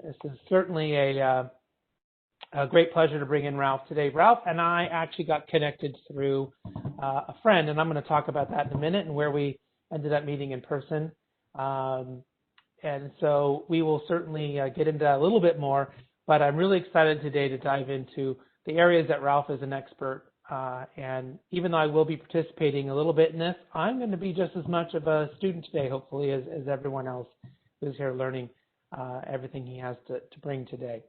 This is certainly a great pleasure to bring in Ralph today. Ralph and I actually got connected through a friend, and I'm going to talk about that in a minute and where we ended up meeting in person. And so we will certainly get into that a little bit more, but I'm really excited today to dive into the areas that Ralph is an expert. And even though I will be participating a little bit in this, I'm going to be just as much of a student today, hopefully, as everyone else who's here learning everything he has to bring today.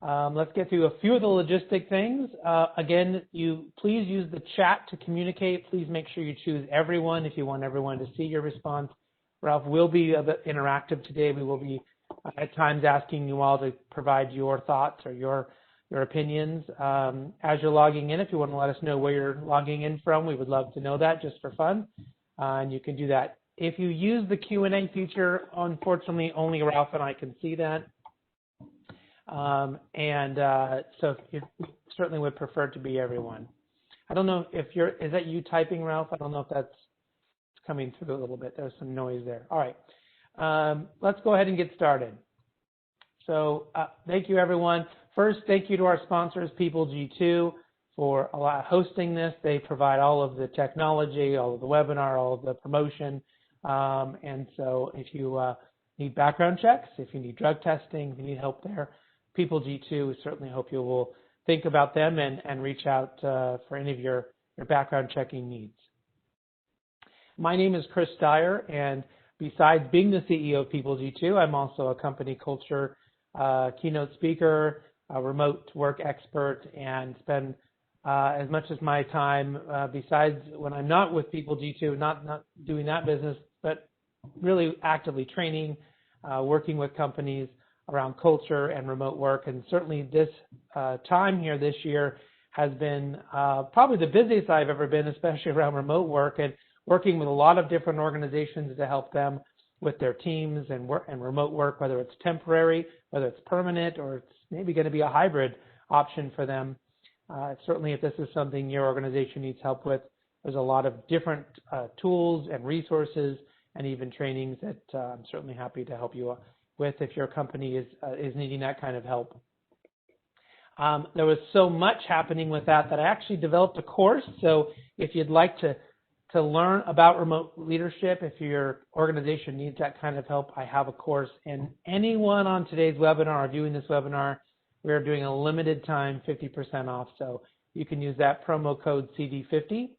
Let's get through a few of the logistic things. Again, please use the chat to communicate. Please make sure you choose everyone if you want everyone to see your response. Ralph will be a bit interactive today. We will be at times asking you all to provide your thoughts or your opinions. As you're logging in, if you want to let us know where you're logging in from, we would love to know that just for fun. And you can do that. If you use the Q&A feature, unfortunately, only Ralph and I can see that. So we certainly would prefer to be everyone. I don't know if is that you typing, Ralph? I don't know if that's coming through a little bit. There's some noise there. All right. Let's go ahead and get started. So thank you, everyone. First, thank you to our sponsors, PeopleG2, for hosting this. They provide all of the technology, all of the webinar, all of the promotion. And so if you need background checks, if you need drug testing, if you need help there, PeopleG2, we certainly hope you will think about them and reach out for any of your background checking needs. My name is Chris Dyer, and besides being the CEO of PeopleG2, I'm also a company culture keynote speaker, a remote work expert, and spend as much of my time besides when I'm not with PeopleG2, not doing that business, but really actively training, working with companies around culture and remote work. And certainly this time here this year has been probably the busiest I've ever been, especially around remote work and working with a lot of different organizations to help them with their teams and remote work, whether it's temporary, whether it's permanent, or it's maybe going to be a hybrid option for them. Certainly if this is something your organization needs help with, there's a lot of different tools and resources and even trainings that I'm certainly happy to help you with if your company is needing that kind of help. There was so much happening with that I actually developed a course. So if you'd like to learn about remote leadership, if your organization needs that kind of help, I have a course. And anyone on today's webinar or viewing this webinar, we are doing a limited time 50% off. So you can use that promo code CD50.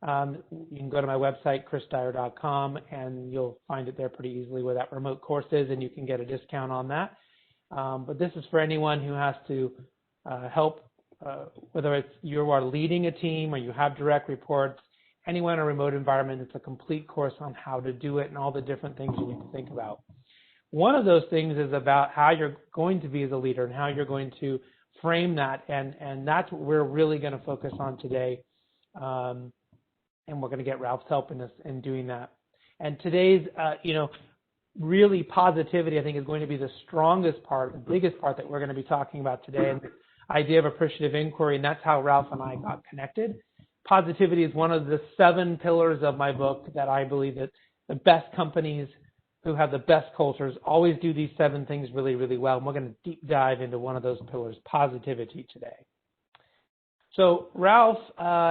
You can go to my website, chrisdyer.com, and you'll find it there pretty easily where that remote course is, and you can get a discount on that. But this is for anyone who has to help, whether it's you are leading a team or you have direct reports, anyone in a remote environment. It's a complete course on how to do it and all the different things you need to think about. One of those things is about how you're going to be as a leader and how you're going to frame that, and that's what we're really going to focus on today. And we're going to get Ralph's help in doing that. And today's, really positivity, I think, is going to be the strongest part, the biggest part that we're going to be talking about today, and the idea of appreciative inquiry, and that's how Ralph and I got connected. Positivity is one of the 7 pillars of my book that I believe that the best companies who have the best cultures always do these 7 things really, really well. And we're going to deep dive into one of those pillars, positivity, today. So Ralph,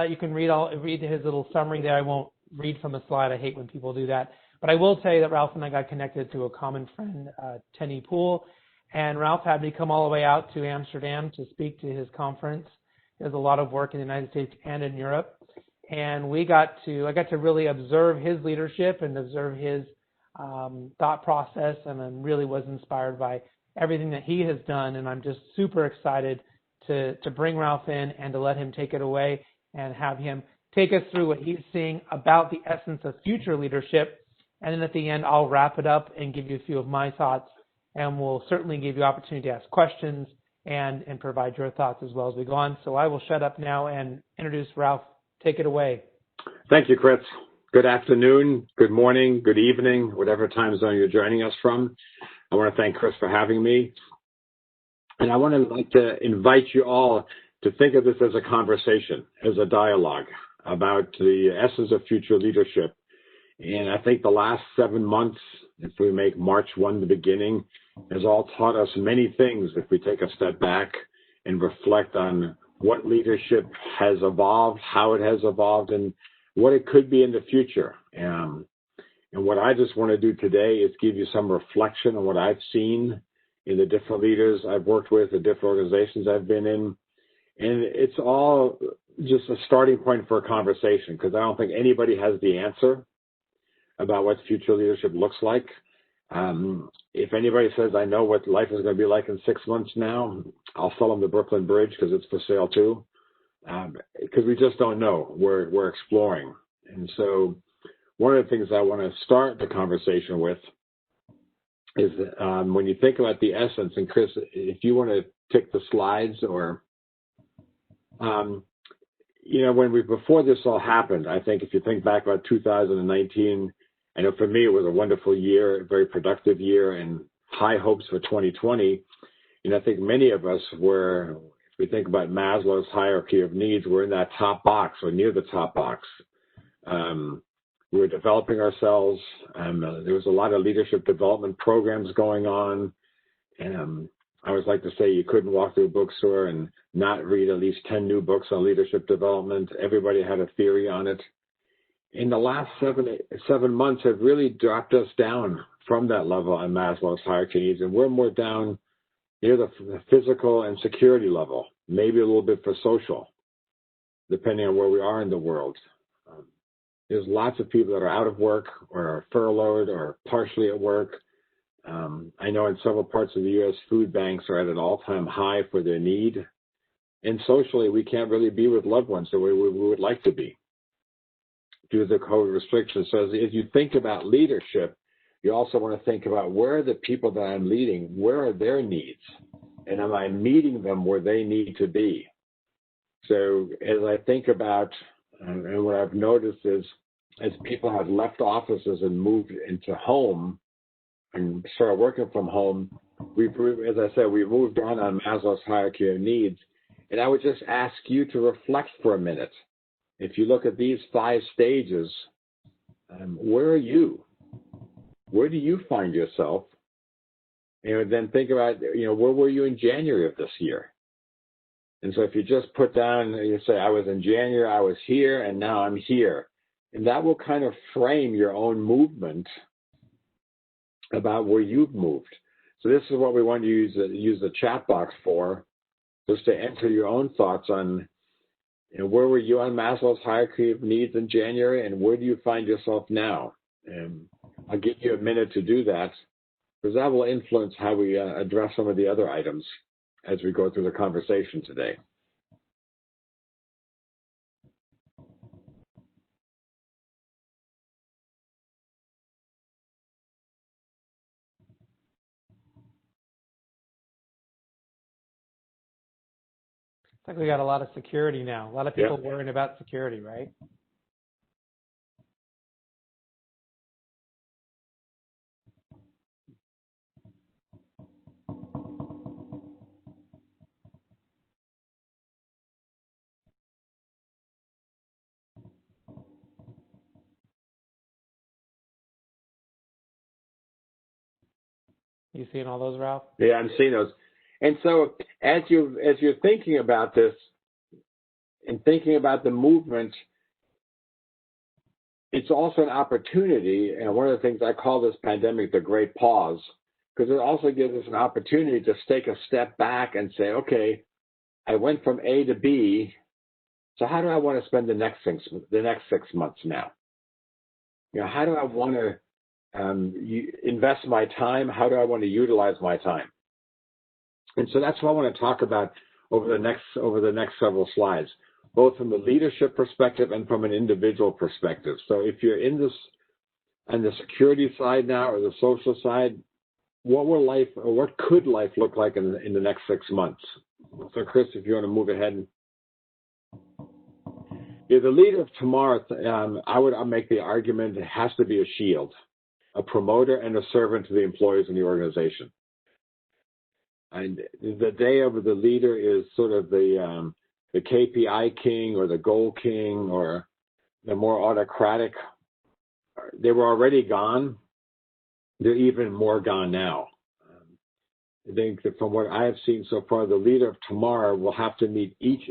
you can read his little summary there. I won't read from a slide. I hate when people do that. But I will tell you that Ralph and I got connected through a common friend, Tenny Poole. And Ralph had me come all the way out to Amsterdam to speak to his conference. He does a lot of work in the United States and in Europe. And I got to really observe his leadership and observe his thought process, and I really was inspired by everything that he has done. And I'm just super excited to bring Ralph in and to let him take it away and have him take us through what he's seeing about the essence of future leadership. And then at the end, I'll wrap it up and give you a few of my thoughts, and we'll certainly give you opportunity to ask questions and provide your thoughts as well as we go on. So I will shut up now and introduce Ralph. Take it away. Thank you, Chris. Good afternoon, good morning, good evening, whatever time zone you're joining us from. I want to thank Chris for having me. And I want to invite you all to think of this as a conversation, as a dialogue about the essence of future leadership And I think the last 7 months, if we make March 1 the beginning, has all taught us many things if we take a step back and reflect on what leadership has evolved, how it has evolved, and what it could be in the future. And what I just want to do today is give you some reflection on what I've seen in the different leaders I've worked with, the different organizations I've been in. And it's all just a starting point for a conversation, because I don't think anybody has the answer about what future leadership looks like. If anybody says, I know what life is going to be like in 6 months now, I'll sell them the Brooklyn Bridge because it's for sale too. Because we just don't know. We're exploring. And so one of the things I want to start the conversation with is when you think about the essence, and Chris, if you want to take the slides, or, before this all happened, I think if you think back about 2019, I know for me it was a wonderful year, a very productive year, and high hopes for 2020. And I think many of us were, if we think about Maslow's hierarchy of needs, we're in that top box or near the top box. We were developing ourselves. There was a lot of leadership development programs going on. I always like to say you couldn't walk through a bookstore and not read at least 10 new books on leadership development. Everybody had a theory on it. In the last 7 months have really dropped us down from that level on Maslow's hierarchy needs, and we're more down near the physical and security level, maybe a little bit for social, depending on where we are in the world. There's lots of people that are out of work or are furloughed or partially at work. I know in several parts of the U.S., food banks are at an all-time high for their need. And socially, we can't really be with loved ones the way we would like to be due to the COVID restrictions. So as you think about leadership, you also want to think about where are the people that I'm leading, where are their needs? And am I meeting them where they need to be? So as I think about, and what I've noticed is, as people have left offices and moved into home and started working from home, as I said, we moved on Maslow's hierarchy of needs. And I would just ask you to reflect for a minute. If you look at these 5 stages, where are you? Where do you find yourself? And then think about, where were you in January of this year? And so if you just put down, you say, I was in January, I was here, and now I'm here. And that will kind of frame your own movement about where you've moved. So this is what we want to use the chat box for, just to enter your own thoughts on, where were you on Maslow's hierarchy of needs in January, and where do you find yourself now? And I'll give you a minute to do that, because that will influence how we address some of the other items as we go through the conversation today. It's like we got a lot of security now. A lot of people worrying about security, right? You seeing all those, Ralph? Yeah, I'm seeing those. And so as you're thinking about this and thinking about the movement, it's also an opportunity. And one of the things I call this pandemic the great pause, because it also gives us an opportunity to take a step back and say, okay, I went from A to B. So how do I want to spend the next 6 months now? How do I want to invest my time? How do I want to utilize my time? And so that's what I want to talk about over the next several slides, both from the leadership perspective and from an individual perspective. So if you're in this on the security side now or the social side, what could life look like in the next 6 months? So Chris, if you want to move ahead. The leader of tomorrow, I'll make the argument it has to be a shield, a promoter and a servant to the employees in the organization. And the day of the leader is sort of the KPI king or the goal king or the more autocratic they were already gone. They're even more gone now. I think that from what I have seen so far, the leader of tomorrow will have to meet each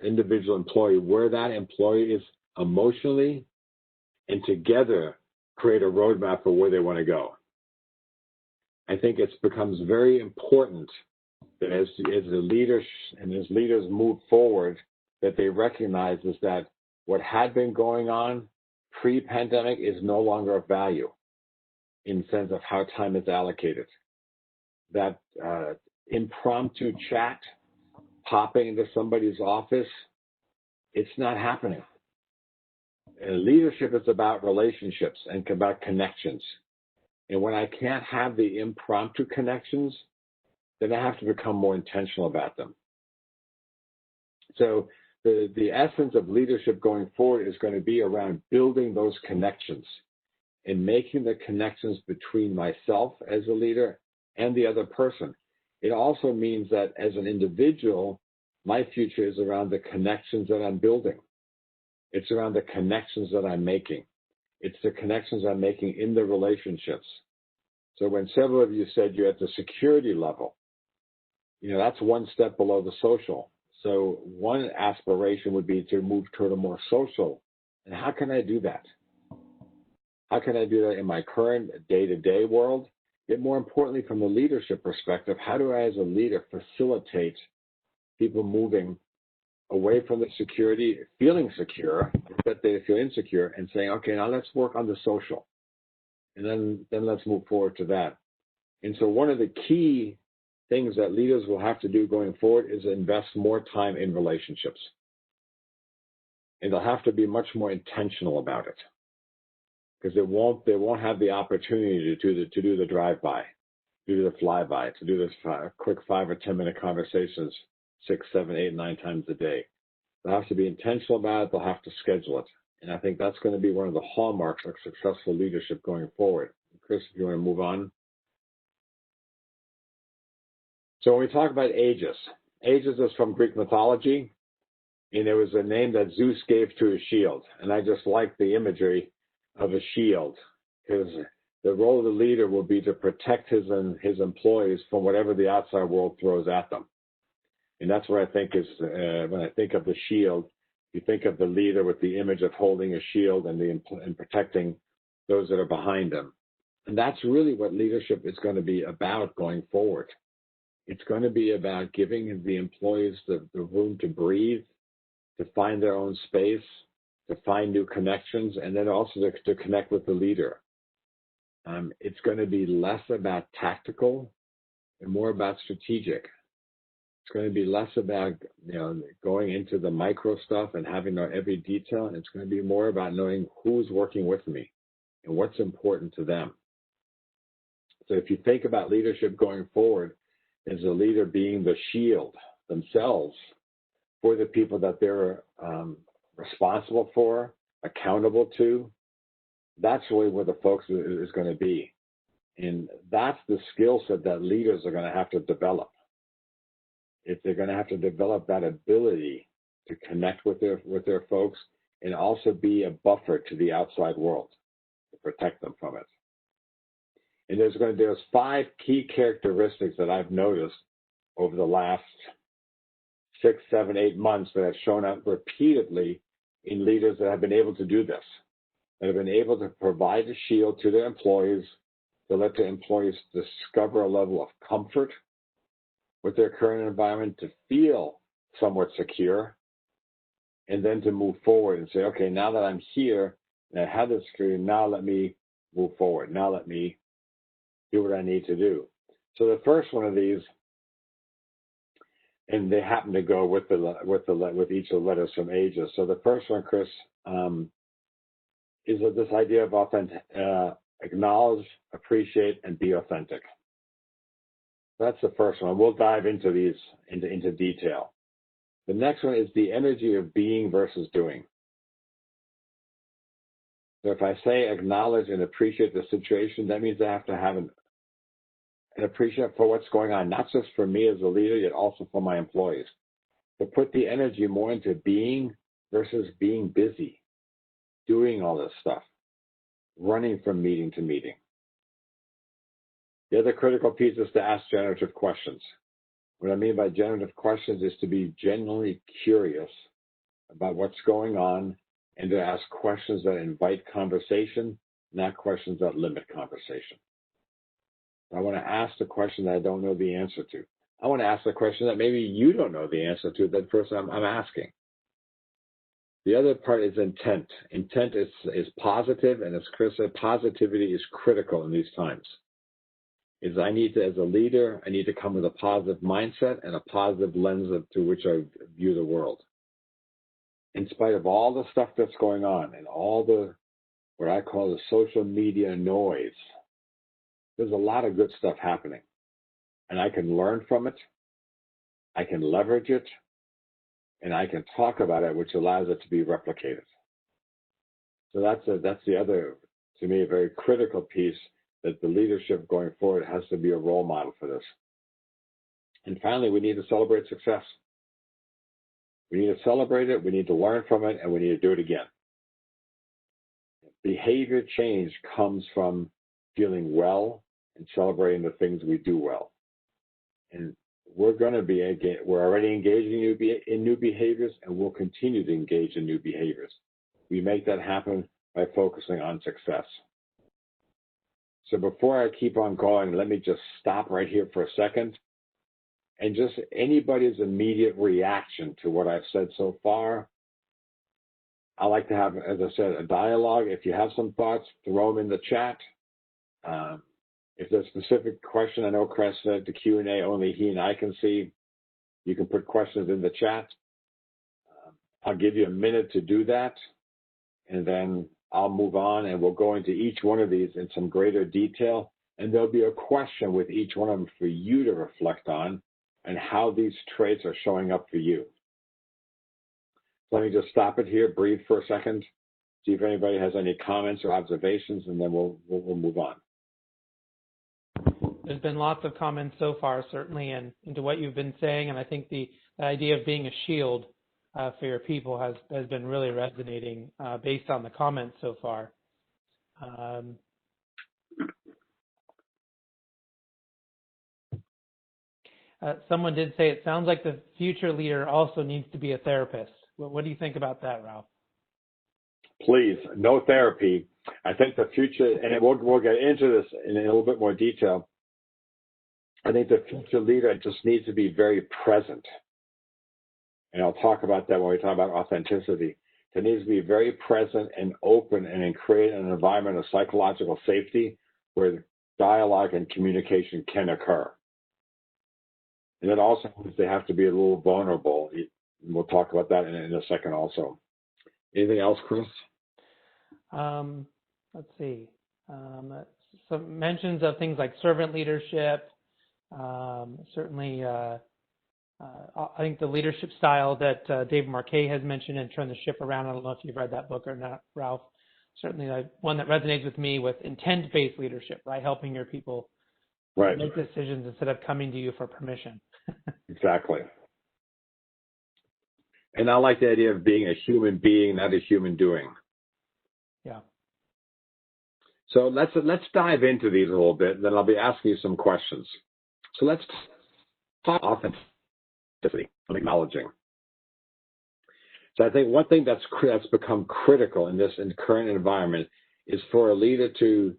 individual employee where that employee is emotionally, and together create a roadmap for where they want to go. I think it becomes very important that as the leaders and as leaders move forward, that they recognize is that what had been going on pre-pandemic is no longer of value in the sense of how time is allocated. That impromptu chat popping into somebody's office, it's not happening. Leadership is about relationships and about connections. And when I can't have the impromptu connections, then I have to become more intentional about them. So the essence of leadership going forward is going to be around building those connections and making the connections between myself as a leader and the other person. It also means that as an individual, my future is around the connections that I'm building. It's around the connections that I'm making. It's the connections I'm making in the relationships. So when several of you said you're at the security level, that's one step below the social. So one aspiration would be to move toward a more social. And how can I do that? How can I do that in my current day-to-day world? Yet more importantly, from the leadership perspective, how do I as a leader facilitate people moving away from the security, feeling secure, that they feel insecure, and saying, okay, now let's work on the social. And then let's move forward to that. And so one of the key things that leaders will have to do going forward is invest more time in relationships. And they'll have to be much more intentional about it, because they won't have the opportunity to do the drive-by, to do the fly-by, to do this quick 5 or 10 minute conversations 6, 7, 8, 9 times a day. They'll have to be intentional about it. They'll have to schedule it. And I think that's going to be one of the hallmarks of successful leadership going forward. Chris, if you want to move on. So when we talk about Aegis, Aegis is from Greek mythology, and it was a name that Zeus gave to his shield. And I just like the imagery of a shield, because the role of the leader will be to protect his employees from whatever the outside world throws at them. And that's what I think is, when I think of the shield, you think of the leader with the image of holding a shield and protecting those that are behind him. And that's really what leadership is going to be about going forward. It's going to be about giving the employees the room to breathe, to find their own space, to find new connections, and then also to connect with the leader. It's going to be less about tactical and more about strategic. It's going to be less about going into the micro stuff and having to know every detail. And it's going to be more about knowing who's working with me and what's important to them. So if you think about leadership going forward, as a leader being the shield themselves for the people that they're responsible for, accountable to, that's really where the focus is going to be. And that's the skill set that leaders are going to have to develop. If they're going to have to develop that ability to connect with their folks and also be a buffer to the outside world to protect them from it. And there's 5 key characteristics that I've noticed over the last 6, 7, 8 months that have shown up repeatedly in leaders that have been able to do this, that have been able to provide a shield to their employees, to let their employees discover a level of comfort with their current environment, to feel somewhat secure, and then to move forward and say, okay, now that I'm here and I have this security, now let me move forward. Now let me do what I need to do. So the first one of these, and they happen to go with each of the letters from Aegis. So the first one, Chris, is this idea of authentic, acknowledge, appreciate, and be authentic. That's the first one. We'll dive into these into detail. The next one is the energy of being versus doing. So if I say acknowledge and appreciate the situation, that means I have to have an appreciate for what's going on, not just for me as a leader, yet also for my employees. To put the energy more into being versus being busy, doing all this stuff. running from meeting to meeting. The other critical piece is to ask generative questions. What I mean by generative questions is to be genuinely curious about what's going on and to ask questions that invite conversation, not questions that limit conversation. I want to ask the question that I don't know the answer to. I want to ask the question that maybe you don't know the answer to, that first I'm asking. The other part is intent. Intent is positive, and as Chris said, positivity is critical in these times. As a leader, I need to come with a positive mindset and a positive lens through which I view the world. In spite of all the stuff that's going on and all the, what I call the social media noise, there's a lot of good stuff happening. And I can learn from it, I can leverage it, and I can talk about it, which allows it to be replicated. So that's the other, to me, a very critical piece, that the leadership going forward has to be a role model for this. And finally, we need to celebrate success. We need to celebrate it, we need to learn from it, and we need to do it again. Behavior change comes from feeling well and celebrating the things we do well. And we're already engaging in new behaviors, and we'll continue to engage in new behaviors. We make that happen by focusing on success. So before I keep on going, let me just stop right here for a second. And just anybody's immediate reaction to what I've said so far. I like to have, as I said, a dialogue. If you have some thoughts, throw them in the chat. If there's a specific question, I know Chris said the Q&A only he and I can see. You can put questions in the chat. I'll give you a minute to do that, and then I'll move on, and we'll go into each one of these in some greater detail, and there'll be a question with each one of them for you to reflect on and how these traits are showing up for you. So let me just stop it here, breathe for a second, see if anybody has any comments or observations, and then we'll move on. There's been lots of comments so far, certainly, and into what you've been saying, and I think the idea of being a shield for your people has been really resonating based on the comments so far. Someone did say it sounds like the future leader also needs to be a therapist. What do you think about that, Ralph? Please, no therapy. I think the future, and we'll get into this in a little bit more detail. I think the future leader just needs to be very present. And I'll talk about that when we talk about authenticity. It needs to be very present and open and create an environment of psychological safety where dialogue and communication can occur. And it also means they have to be a little vulnerable. We'll talk about that in a second also. Anything else, Chris? Let's see. Some mentions of things like servant leadership. Certainly, I think the leadership style that David Marquet has mentioned and Turn the Ship Around. I don't know if you've read that book or not, Ralph. Certainly one that resonates with me with intent-based leadership, right? Helping your people make decisions instead of coming to you for permission. Exactly. And I like the idea of being a human being, not a human doing. Yeah. So let's dive into these a little bit, and then I'll be asking you some questions. So let's talk authenticity, I'm acknowledging. So I think one thing that's become critical in the current environment is for a leader to,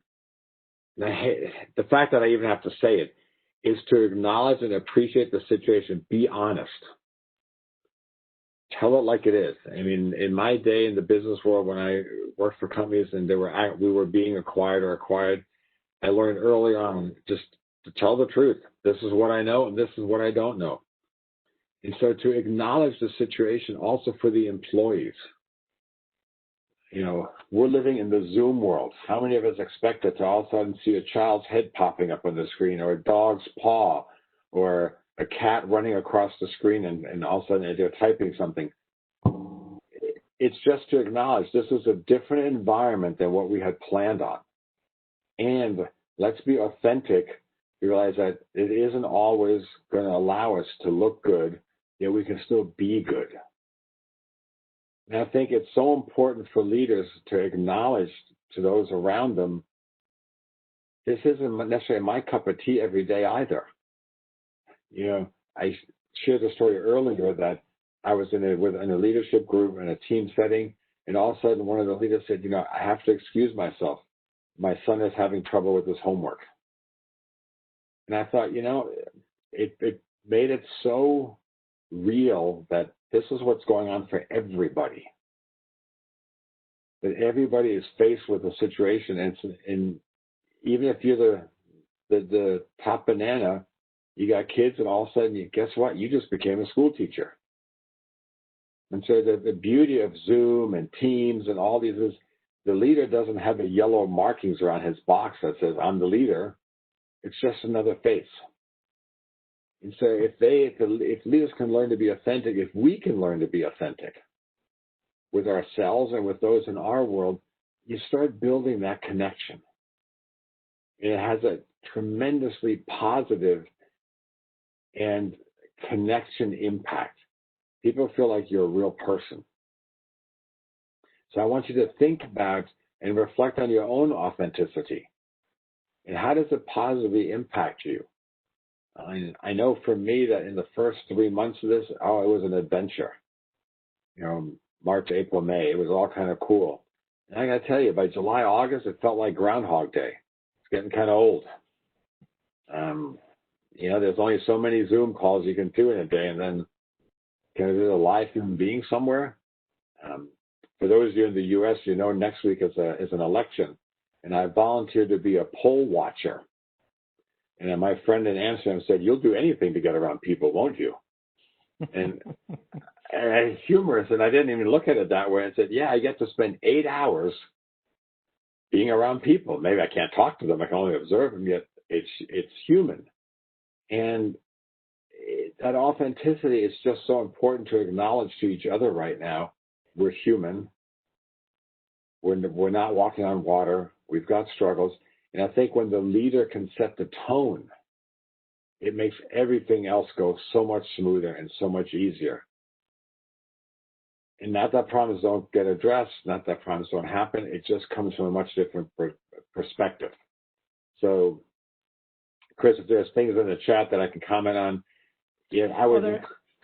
the fact that I even have to say it, is to acknowledge and appreciate the situation. Be honest. Tell it like it is. I mean, in my day in the business world, when I worked for companies and we were being acquired, I learned early on just to tell the truth. This is what I know, and this is what I don't know. And so to acknowledge the situation also for the employees. You know, we're living in the Zoom world. How many of us expected to all of a sudden see a child's head popping up on the screen, or a dog's paw, or a cat running across the screen, and all of a sudden they're typing something? It's just to acknowledge this is a different environment than what we had planned on. And let's be authentic. Realize that it isn't always going to allow us to look good, yet we can still be good. And I think it's so important for leaders to acknowledge to those around them, this isn't necessarily my cup of tea every day either. You know, I shared a story earlier that I was in a leadership group in a team setting, and all of a sudden one of the leaders said, you know, I have to excuse myself. My son is having trouble with his homework. And I thought, you know, it made it so real that this is what's going on for everybody. That everybody is faced with a situation, and even if you're the top banana, you got kids, and all of a sudden, guess what? You just became a school teacher. And so the beauty of Zoom and Teams and all these is the leader doesn't have the yellow markings around his box that says, I'm the leader. It's just another face. And so if leaders can learn to be authentic, if we can learn to be authentic with ourselves and with those in our world, you start building that connection. And it has a tremendously positive and connection impact. People feel like you're a real person. So I want you to think about and reflect on your own authenticity. And how does it positively impact you? I know for me that in the first 3 months of this, it was an adventure. You know, March, April, May, it was all kind of cool. And I got to tell you, by July, August, it felt like Groundhog Day. It's getting kind of old. You know, there's only so many Zoom calls you can do in a day, and then can there be a live human being somewhere? For those of you in the U.S., you know next week is an election, and I volunteered to be a poll watcher. And my friend in Amsterdam said, you'll do anything to get around people, won't you? And humorous, and I didn't even look at it that way. I said, yeah, I get to spend 8 hours being around people. Maybe I can't talk to them. I can only observe them, yet it's human. And that authenticity is just so important to acknowledge to each other right now. We're human. We're not walking on water. We've got struggles. And I think when the leader can set the tone, it makes everything else go so much smoother and so much easier. And not that problems don't get addressed, not that problems don't happen. It just comes from a much different perspective. So, Chris, if there's things in the chat that I can comment on, yeah, I would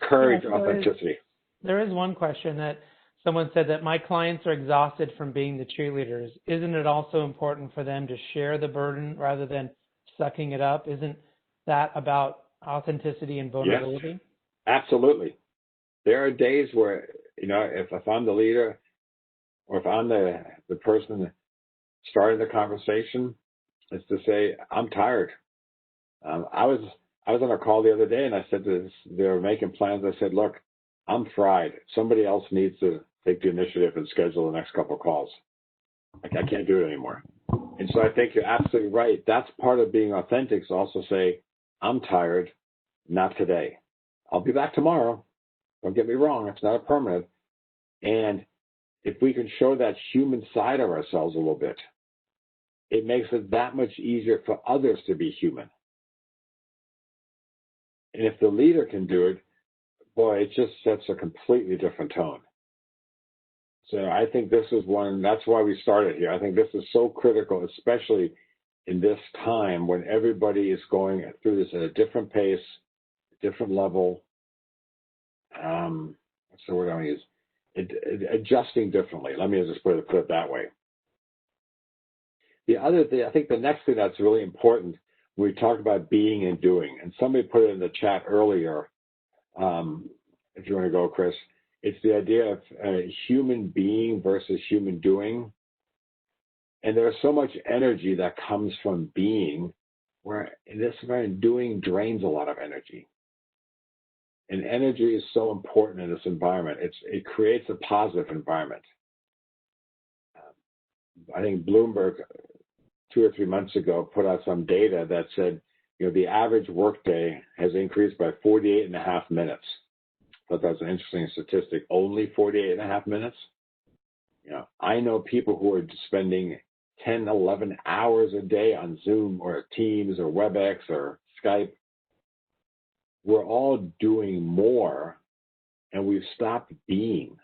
encourage authenticity. There is one question that someone said that my clients are exhausted from being the cheerleaders. Isn't it also important for them to share the burden rather than sucking it up? Isn't that about authenticity and vulnerability? Yes, absolutely. There are days where, you know, if I'm the leader or if I'm the person starting the conversation, is to say, I'm tired. I was on a call the other day, and I said they were making plans. I said, look, I'm fried. Somebody else needs to take the initiative and schedule the next couple of calls. I can't do it anymore. And so I think you're absolutely right. That's part of being authentic, is also say, I'm tired, not today. I'll be back tomorrow. Don't get me wrong. It's not a permanent. And if we can show that human side of ourselves a little bit, it makes it that much easier for others to be human. And if the leader can do it, boy, it just sets a completely different tone. So I think this is one, that's why we started here. I think this is so critical, especially in this time when everybody is going through this at a different pace, different level. What's the word I want to use? Adjusting differently. Let me just put it that way. The other thing, I think the next thing that's really important, we talked about being and doing, and somebody put it in the chat earlier, if you want to go, Chris, it's the idea of human being versus human doing. And there's so much energy that comes from being, where in this environment, doing drains a lot of energy. And energy is so important in this environment. It creates a positive environment. I think Bloomberg 2 or 3 months ago put out some data that said, you know, the average workday has increased by 48.5 minutes. I thought that was an interesting statistic. Only 48.5 minutes. You know, I know people who are spending 10, 11 hours a day on Zoom or Teams or WebEx or Skype. We're all doing more, and we've stopped being.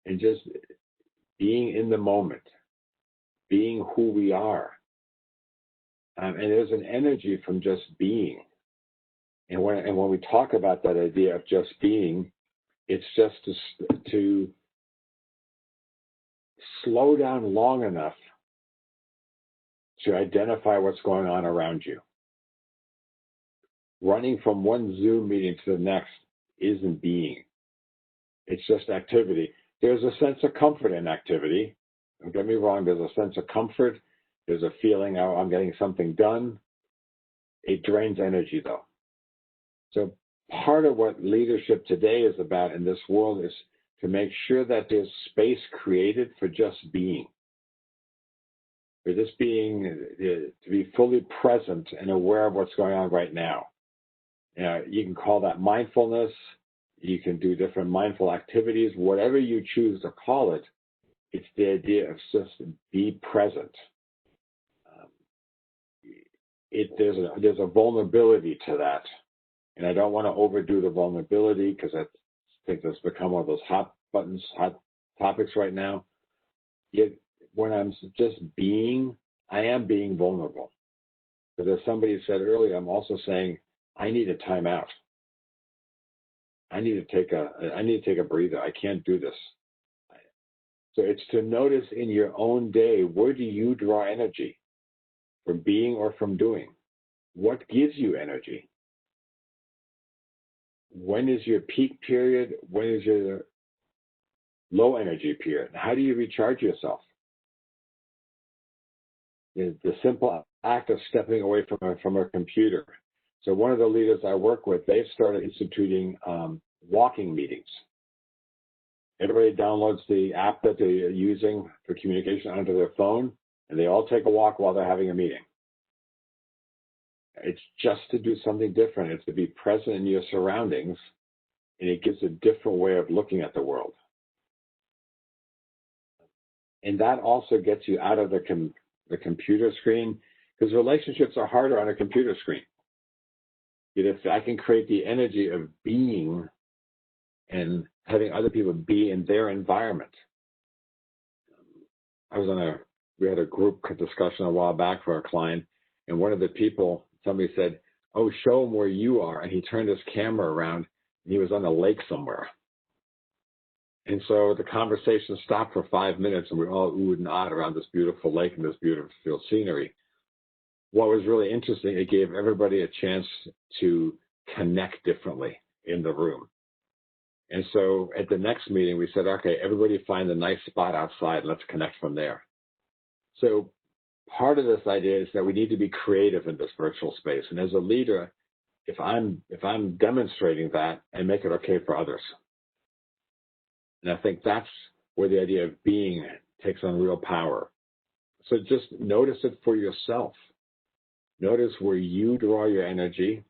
And just being in the moment, being who we are. And there's an energy from just being. And when we talk about that idea of just being, it's just to slow down long enough to identify what's going on around you. Running from one Zoom meeting to the next isn't being. It's just activity. There's a sense of comfort in activity. Don't get me wrong, there's a sense of comfort. There's a feeling, oh, I'm getting something done. It drains energy, though. So part of what leadership today is about in this world is to make sure that there's space created for just being. For just being, to be fully present and aware of what's going on right now. You can call that mindfulness. You can do different mindful activities. Whatever you choose to call it, it's the idea of just be present. There's a vulnerability to that. And I don't want to overdo the vulnerability because I think that's become one of those hot topics right now. Yet when I'm just being, I am being vulnerable. Because as somebody said earlier, I'm also saying I need a timeout. I need to take a breather. I can't do this. So it's to notice in your own day, where do you draw energy? From being or from doing? What gives you energy? When is your peak period? When is your low energy period? How do you recharge yourself? The simple act of stepping away from a computer. So one of the leaders I work with, they've started instituting walking meetings. Everybody downloads the app that they're using for communication onto their phone, and they all take a walk while they're having a meeting. It's just to do something different. It's to be present in your surroundings, and it gives a different way of looking at the world. And that also gets you out of the computer screen, because relationships are harder on a computer screen. If I can create the energy of being and having other people be in their environment. We had a group discussion a while back for a client, and one of the people, somebody said, oh, show him where you are. And he turned his camera around, and he was on a lake somewhere. And so the conversation stopped for 5 minutes, and we all oohed and ahed around this beautiful lake and this beautiful scenery. What was really interesting, it gave everybody a chance to connect differently in the room. And so at the next meeting, we said, okay, everybody find a nice spot outside. Let's connect from there. So part of this idea is that we need to be creative in this virtual space. And as a leader, if I'm demonstrating that, I make it okay for others. And I think that's where the idea of being takes on real power. So just notice it for yourself. Notice where you draw your energy.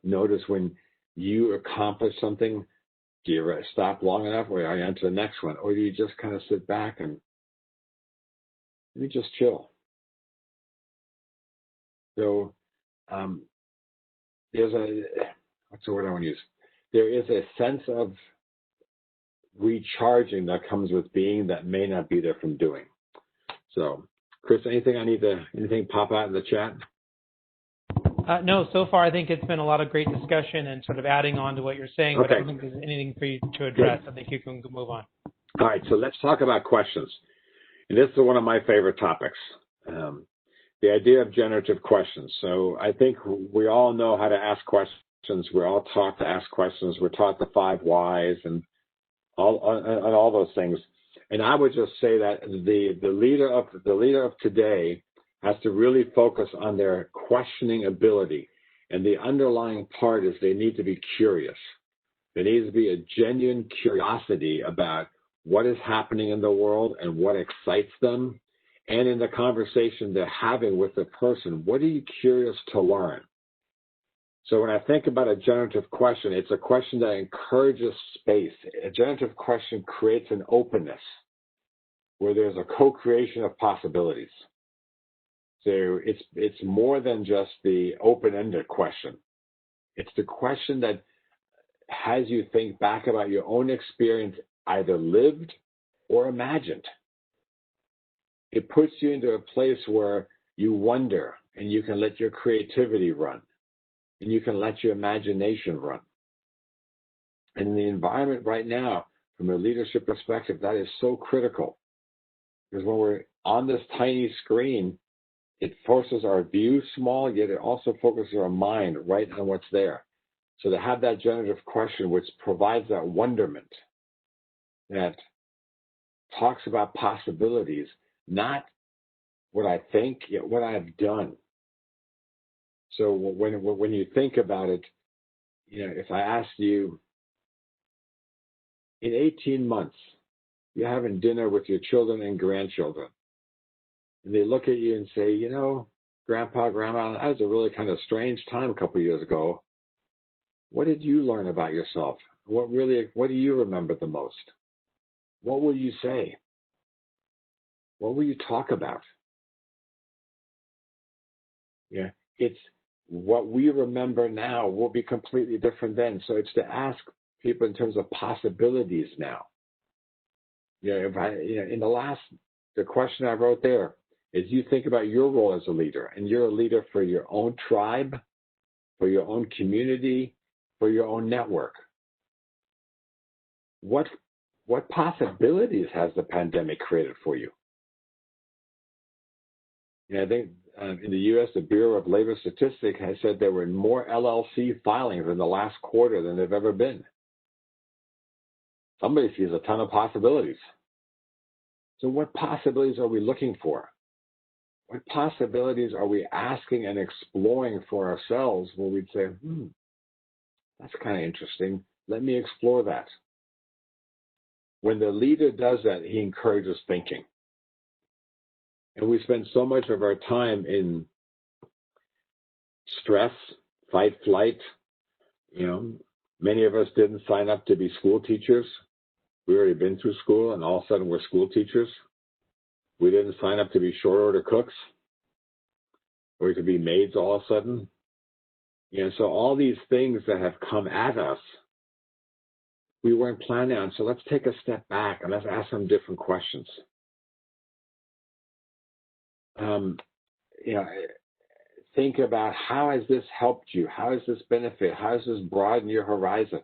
Notice when you accomplish something, do you stop long enough, or are you on to the next one? Or do you just kind of sit back and let me just chill? So there's what's the word I want to use? There is a sense of recharging that comes with being that may not be there from doing. So, Chris, anything pop out in the chat? No, so far I think it's been a lot of great discussion and sort of adding on to what you're saying, okay. But I don't think there's anything for you to address. I think you can move on. All right, so let's talk about questions. And this is one of my favorite topics, the idea of generative questions. So I think we all know how to ask questions. We're all taught to ask questions. We're taught the 5 whys and all those things. And I would just say that the leader of today has to really focus on their questioning ability. And the underlying part is they need to be curious. There needs to be a genuine curiosity about what is happening in the world and what excites them. And in the conversation they're having with the person, what are you curious to learn? So when I think about a generative question, it's a question that encourages space. A generative question creates an openness where there's a co-creation of possibilities. So it's more than just the open-ended question. It's the question that has you think back about your own experience, either lived or imagined. It puts you into a place where you wonder and you can let your creativity run and you can let your imagination run. And in the environment right now, from a leadership perspective, that is so critical. Because when we're on this tiny screen, it forces our view small, yet it also focuses our mind right on what's there. So to have that generative question, which provides that wonderment, that talks about possibilities, not what I think, yet what I've done. So when you think about it, if I asked you, in 18 months, you're having dinner with your children and grandchildren, and they look at you and say, Grandpa, Grandma, that was a really kind of strange time a couple of years ago. What did you learn about yourself? What do you remember the most? What will you say? What will you talk about? Yeah, it's what we remember now will be completely different then. So it's to ask people in terms of possibilities now. The question I wrote there is you think about your role as a leader, and you're a leader for your own tribe, for your own community, for your own network. What possibilities has the pandemic created for you? I think in the U.S., the Bureau of Labor Statistics has said there were more LLC filings in the last quarter than there've ever been. Somebody sees a ton of possibilities. So what possibilities are we looking for? What possibilities are we asking and exploring for ourselves where we'd say, that's kind of interesting. Let me explore that. When the leader does that, he encourages thinking. And we spend so much of our time in stress, fight, flight. Many of us didn't sign up to be school teachers. We already been through school, and all of a sudden we're school teachers. We didn't sign up to be short order cooks or to be maids all of a sudden. So all these things that have come at us, we weren't planning on. So let's take a step back and let's ask some different questions. Think about, how has this helped you? How has this benefit? How has this broadened your horizon?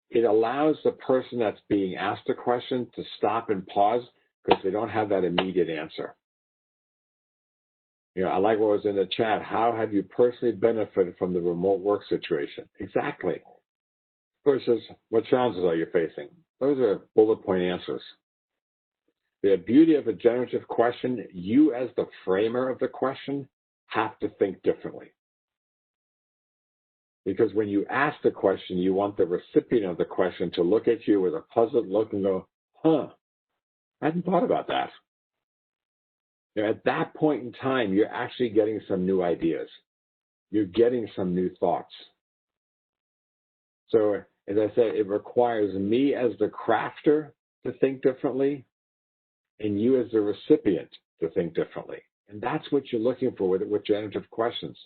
It allows the person that's being asked a question to stop and pause because they don't have that immediate answer. I like what was in the chat. How have you personally benefited from the remote work situation? Exactly. Versus, what challenges are you facing? Those are bullet point answers. The beauty of a generative question, you as the framer of the question have to think differently. Because when you ask the question, you want the recipient of the question to look at you with a puzzled look and go, I hadn't thought about that. At that point in time, you're actually getting some new ideas. You're getting some new thoughts. So, as I said, it requires me as the crafter to think differently, and you as the recipient to think differently. And that's what you're looking for with generative questions.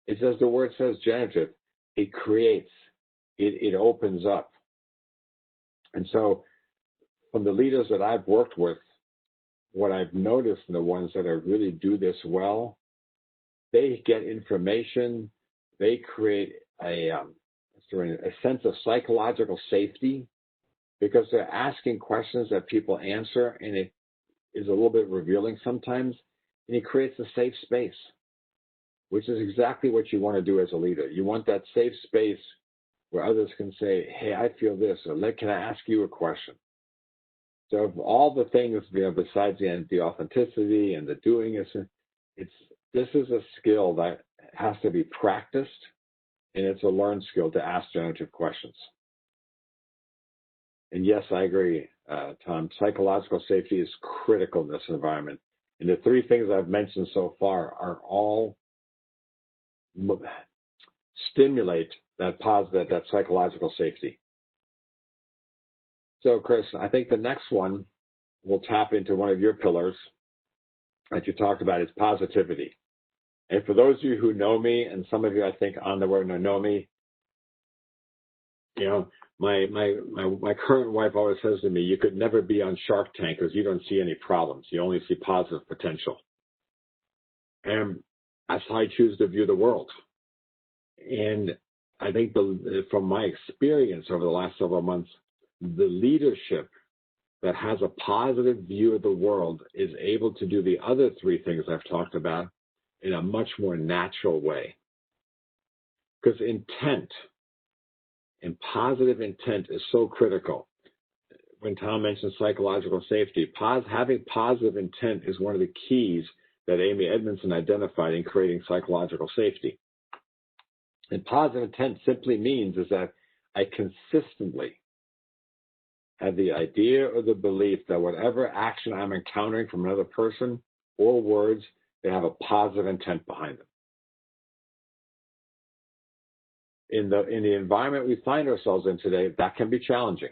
It's as the word says, generative. It creates. It opens up. And so from the leaders that I've worked with, what I've noticed in the ones that really do this well, they get information. They create a sense of psychological safety because they're asking questions that people answer, and it is a little bit revealing sometimes, and it creates a safe space, which is exactly what you want to do as a leader. You want that safe space where others can say, hey, I feel this, or can I ask you a question? So of all the things, besides the authenticity and the doing, this is a skill that has to be practiced, and it's a learned skill to ask generative questions. And yes, I agree, Tom. Psychological safety is critical in this environment. And the three things I've mentioned so far are all stimulate that psychological safety. So, Chris, I think the next one will tap into one of your pillars that you talked about is positivity. And for those of you who know me, and some of you I think on the word know me, My current wife always says to me, you could never be on Shark Tank because you don't see any problems. You only see positive potential. And that's how I choose to view the world. And I think from my experience over the last several months, the leadership that has a positive view of the world is able to do the other three things I've talked about in a much more natural way. Because intent and positive intent is so critical. When Tom mentioned psychological safety, having positive intent is one of the keys that Amy Edmondson identified in creating psychological safety. And positive intent simply means is that I consistently have the idea or the belief that whatever action I'm encountering from another person or words, they have a positive intent behind them. In the environment we find ourselves in today, that can be challenging.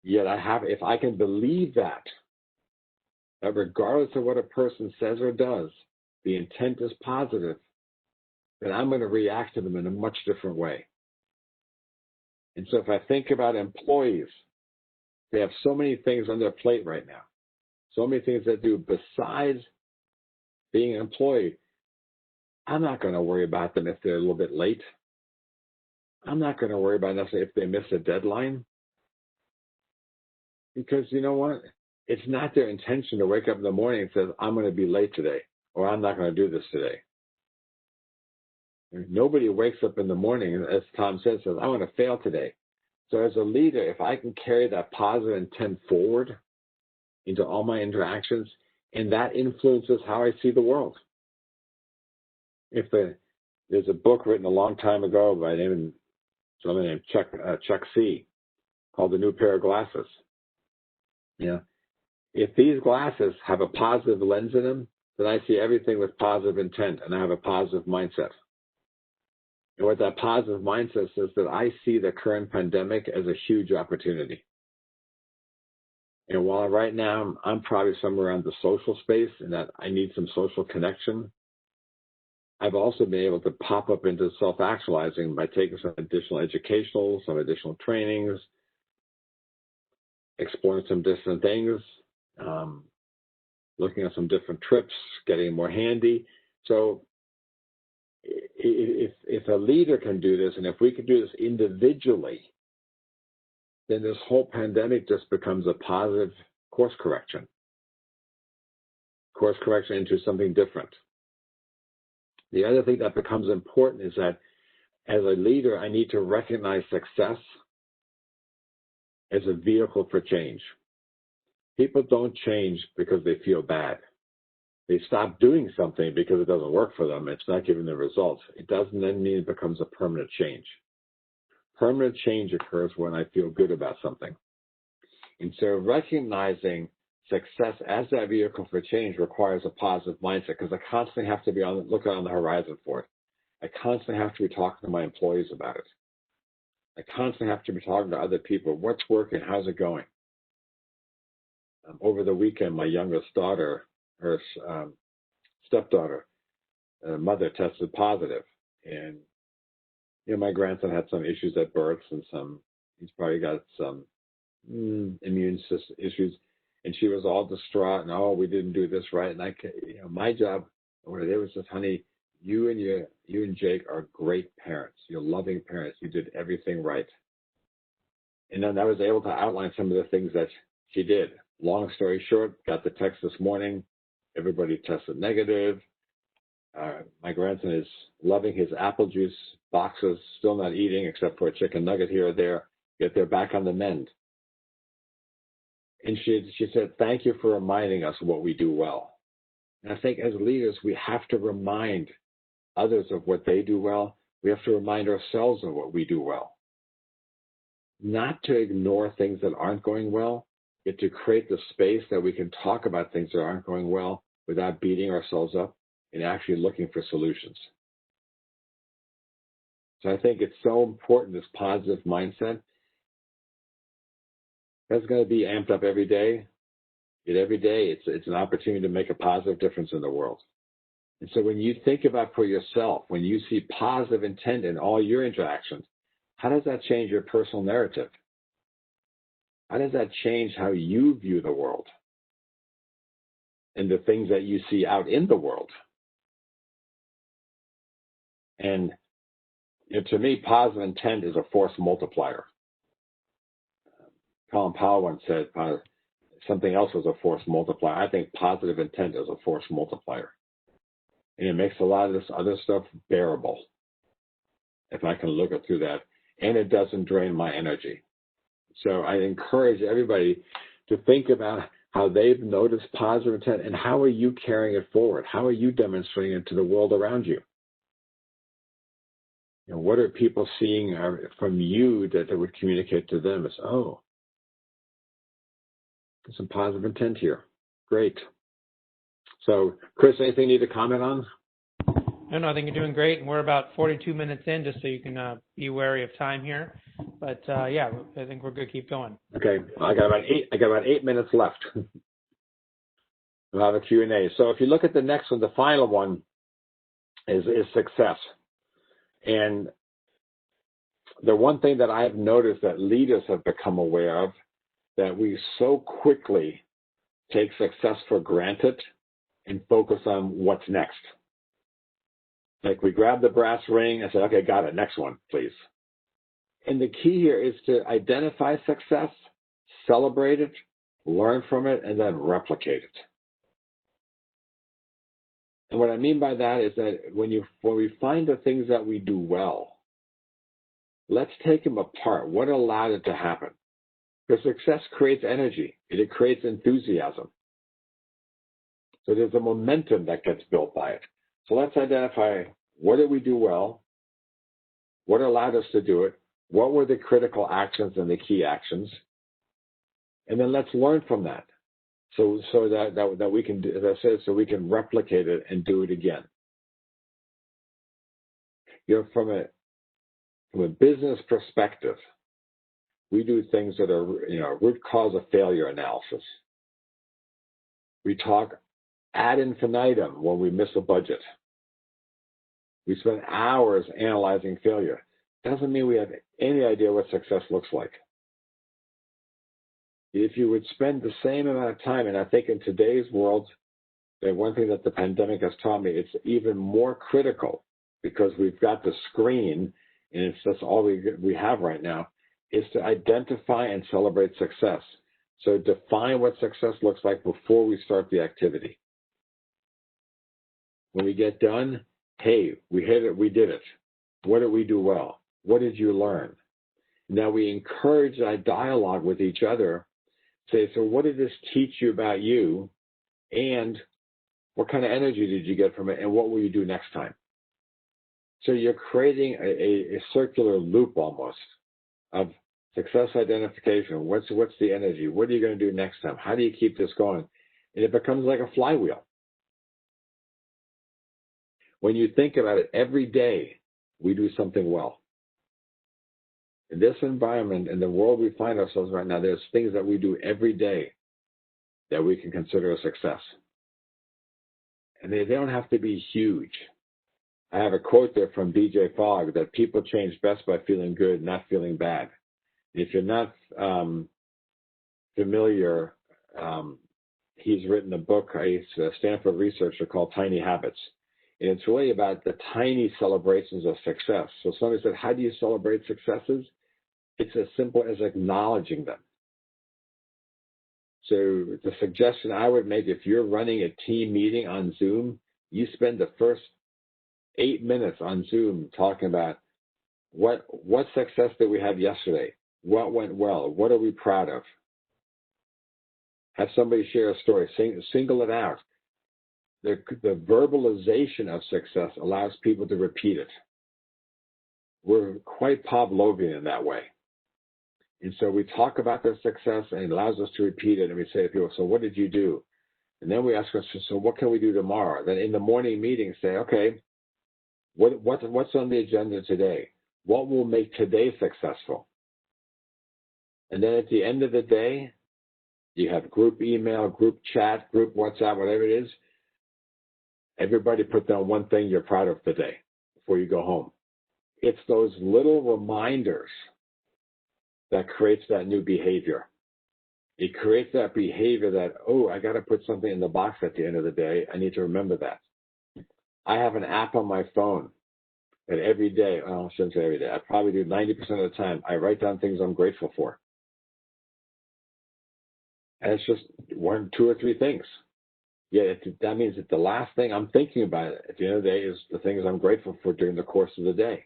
Yet if I can believe that regardless of what a person says or does, the intent is positive, then I'm going to react to them in a much different way. And so if I think about employees, they have so many things on their plate right now, so many things to do besides being an employee. I'm not going to worry about them if they're a little bit late. I'm not going to worry about necessarily if they miss a deadline. Because you know what? It's not their intention to wake up in the morning and say, I'm going to be late today, or I'm not going to do this today. Nobody wakes up in the morning, and as Tom says, I want to fail today. So as a leader, if I can carry that positive intent forward into all my interactions, and that influences how I see the world. There's a book written a long time ago by someone named Chuck C. called The New Pair of Glasses. If these glasses have a positive lens in them, then I see everything with positive intent, and I have a positive mindset. And what that positive mindset says that I see the current pandemic as a huge opportunity. And while right now I'm probably somewhere around the social space and that I need some social connection, I've also been able to pop up into self-actualizing by taking some additional educational, some additional trainings, exploring some different things, looking at some different trips, getting more handy. So if a leader can do this, and if we can do this individually, then this whole pandemic just becomes a positive course correction into something different. The other thing that becomes important is that as a leader, I need to recognize success as a vehicle for change. People don't change because they feel bad. They stop doing something because it doesn't work for them. It's not giving them results. It doesn't then mean it becomes a permanent change. Permanent change occurs when I feel good about something. And so recognizing success as that vehicle for change requires a positive mindset, because I constantly have to be looking on the horizon for it. I constantly have to be talking to my employees about it. I constantly have to be talking to other people. What's working? How's it going? Over the weekend, my youngest daughter, her stepdaughter, mother tested positive. And, my grandson had some issues at birth and he's probably got some immune system issues. And she was all distraught and, we didn't do this right. And my job over there was just, honey, you and Jake are great parents. You're loving parents. You did everything right. And then I was able to outline some of the things that she did. Long story short, got the text this morning. Everybody tested negative. My grandson is loving his apple juice boxes, still not eating except for a chicken nugget here or there, yet they're back on the mend. And she said, thank you for reminding us what we do well. And I think as leaders, we have to remind others of what they do well. We have to remind ourselves of what we do well. Not to ignore things that aren't going well, but to create the space that we can talk about things that aren't going well without beating ourselves up and actually looking for solutions. So I think it's so important, this positive mindset. That's going to be amped up every day. Yet every day, it's an opportunity to make a positive difference in the world. And so when you think about for yourself, when you see positive intent in all your interactions, how does that change your personal narrative? How does that change how you view the world and the things that you see out in the world? And to me, positive intent is a force multiplier. Colin Powell once said something else was a force multiplier. I think positive intent is a force multiplier. And it makes a lot of this other stuff bearable, if I can look it through that. And it doesn't drain my energy. So I encourage everybody to think about how they've noticed positive intent and how are you carrying it forward? How are you demonstrating it to the world around you? You know, what are people seeing from you that they would communicate to them as, oh, there's some positive intent here. Great. So, Chris, anything you need to comment on? No, I think you're doing great, and we're about 42 minutes in, just so you can be wary of time here. But yeah, I think we're good. Keep going. Okay, I got about 8 minutes left. We'll have a Q&A. So if you look at the next one, the final one is success. And the one thing that I've noticed that leaders have become aware of, that we so quickly take success for granted and focus on what's next. Like we grab the brass ring and say, okay, got it, next one, please. And the key here is to identify success, celebrate it, learn from it, and then replicate it. And what I mean by that is that when we find the things that we do well, let's take them apart. What allowed it to happen? Because success creates energy. It creates enthusiasm. So there's a momentum that gets built by it. So let's identify, what did we do well? What allowed us to do it? What were the critical actions and the key actions? And then let's learn from that. So that we can, as I said, so we can replicate it and do it again. You know, from a business perspective, we do things that are, you know, root cause of failure analysis. We talk ad infinitum when we miss a budget. We spend hours analyzing failure. Doesn't mean we have any idea what success looks like. If you would spend the same amount of time, and I think in today's world, the one thing that the pandemic has taught me, it's even more critical because we've got the screen, and it's just all we have right now, is to identify and celebrate success. So define what success looks like before we start the activity. When we get done, hey, we hit it, we did it. What did we do well? What did you learn? Now we encourage that dialogue with each other. Say, so what did this teach you about you? And what kind of energy did you get from it? And what will you do next time? So you're creating a circular loop almost of success identification. What's the energy? What are you going to do next time? How do you keep this going? And it becomes like a flywheel. When you think about it, every day we do something well. In this environment, in the world we find ourselves right now, there's things that we do every day that we can consider a success. And they don't have to be huge. I have a quote there from B.J. Fogg that people change best by feeling good, not feeling bad. If you're not familiar, he's written a book, a Stanford researcher, called Tiny Habits. And it's really about the tiny celebrations of success. So somebody said, how do you celebrate successes? It's as simple as acknowledging them. So the suggestion I would make, if you're running a team meeting on Zoom, you spend the first 8 minutes on Zoom talking about what success did we have yesterday? What went well? What are we proud of? Have somebody share a story. Single it out. The verbalization of success allows people to repeat it. We're quite Pavlovian in that way. And so we talk about their success, and it allows us to repeat it. And we say to people, so what did you do? And then we ask questions, so what can we do tomorrow? Then in the morning meeting, say, okay, what's on the agenda today? What will make today successful? And then at the end of the day, you have group email, group chat, group WhatsApp, whatever it is. Everybody put down one thing you're proud of today before you go home. it's those little reminders that creates that new behavior. It creates that behavior that, oh, I got to put something in the box at the end of the day. I need to remember that. I have an app on my phone that every day, well, I shouldn't say every day, I probably do 90% of the time, I write down things I'm grateful for. And it's just 1, 2, or 3 things. Yeah, that means that the last thing I'm thinking about at the end of the day is the things I'm grateful for during the course of the day.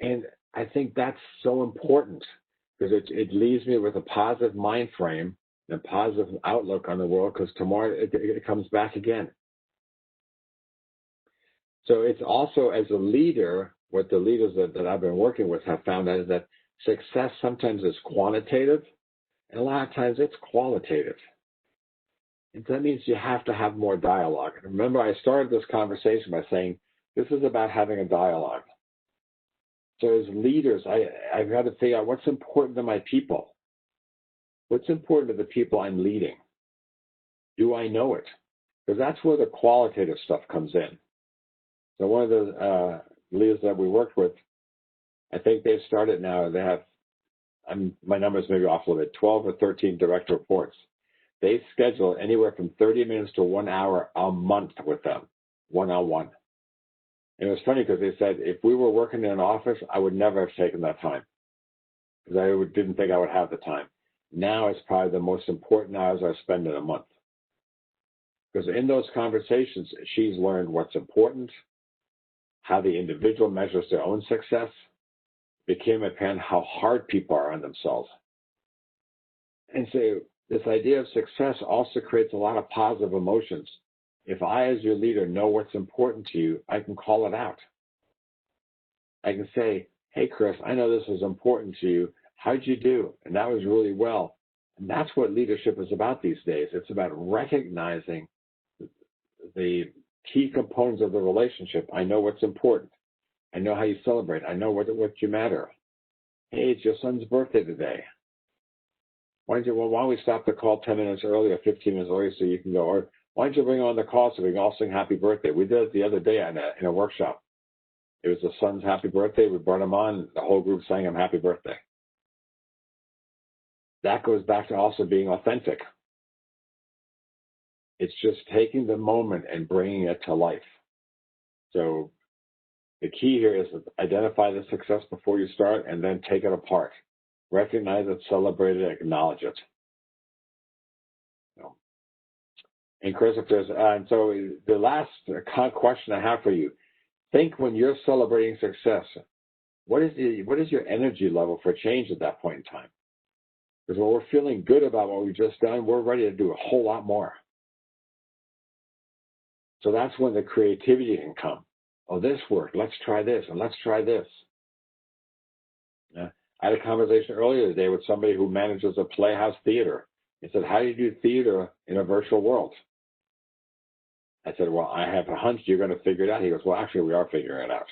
And I think that's so important because it leaves me with a positive mind frame and a positive outlook on the world, because tomorrow it comes back again. So it's also, as a leader, what the leaders that I've been working with have found out is that success sometimes is quantitative, and a lot of times it's qualitative. And that means you have to have more dialogue. And remember, I started this conversation by saying this is about having a dialogue. So as leaders, I've got to figure out what's important to my people. What's important to the people I'm leading? Do I know it? Because that's where the qualitative stuff comes in. So one of the leaders that we worked with, I think they've started now, they have, my numbers may be off a little bit, 12 or 13 direct reports. They schedule anywhere from 30 minutes to 1 hour a month with them, one-on-one. And it was funny because they said, if we were working in an office, I would never have taken that time because I didn't think I would have the time. Now it's probably the most important hours I spend in a month. Because in those conversations, she's learned what's important, how the individual measures their own success, became apparent how hard people are on themselves. And so this idea of success also creates a lot of positive emotions. If I, as your leader, know what's important to you, I can call it out. I can say, hey, Chris, I know this is important to you. How'd you do? And that was really well. And that's what leadership is about these days. It's about recognizing the key components of the relationship. I know what's important. I know how you celebrate. I know what you matter. Hey, it's your son's birthday today. Why don't we stop the call 10 minutes early or 15 minutes early so you can go? Or why don't you bring on the call so we can all sing happy birthday? We did it the other day in a workshop. It was the son's happy birthday. We brought him on. The whole group sang him happy birthday. That goes back to also being authentic. It's just taking the moment and bringing it to life. So the key here is to identify the success before you start and then take it apart. Recognize it, celebrate it, acknowledge it. And Chris, if there's, so the last question I have for you, think when you're celebrating success, what is your energy level for change at that point in time? Because when we're feeling good about what we've just done, we're ready to do a whole lot more. So that's when the creativity can come. Oh, this worked. Let's try this, and let's try this. I had a conversation earlier today with somebody who manages a playhouse theater. He said, how do you do theater in a virtual world? I said, well, I have a hunch you're going to figure it out. He goes, well, actually, we are figuring it out.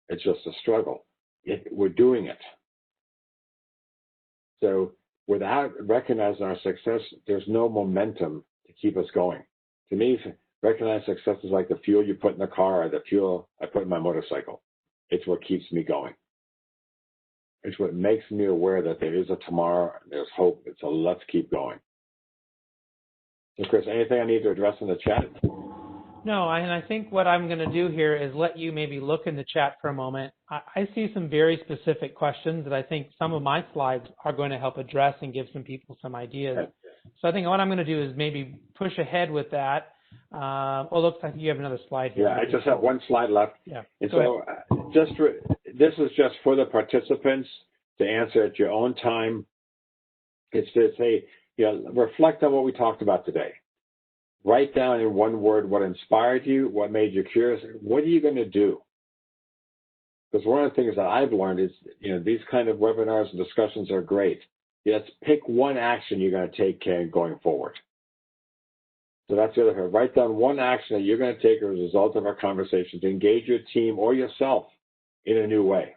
It's just a struggle. We're doing it. So without recognizing our success, there's no momentum to keep us going. To me, recognize success is like the fuel you put in the car or the fuel I put in my motorcycle. It's what keeps me going. It's what makes me aware that there is a tomorrow, there's hope. It's a let's keep going. So Chris, anything I need to address in the chat? No, and I think what I'm going to do here is let you maybe look in the chat for a moment. I see some very specific questions that I think some of my slides are going to help address and give some people some ideas. Okay. So I think what I'm going to do is maybe push ahead with that. Looks like you have another slide here. Yeah, I just have one slide left. Yeah. And so this is just for the participants to answer at your own time. It's to say, reflect on what we talked about today. Write down in one word what inspired you, what made you curious. What are you going to do? Because one of the things that I've learned is, these kind of webinars and discussions are great. Let's pick one action you're going to take going forward. So that's the other thing. Write down one action that you're going to take as a result of our conversation to engage your team or yourself in a new way.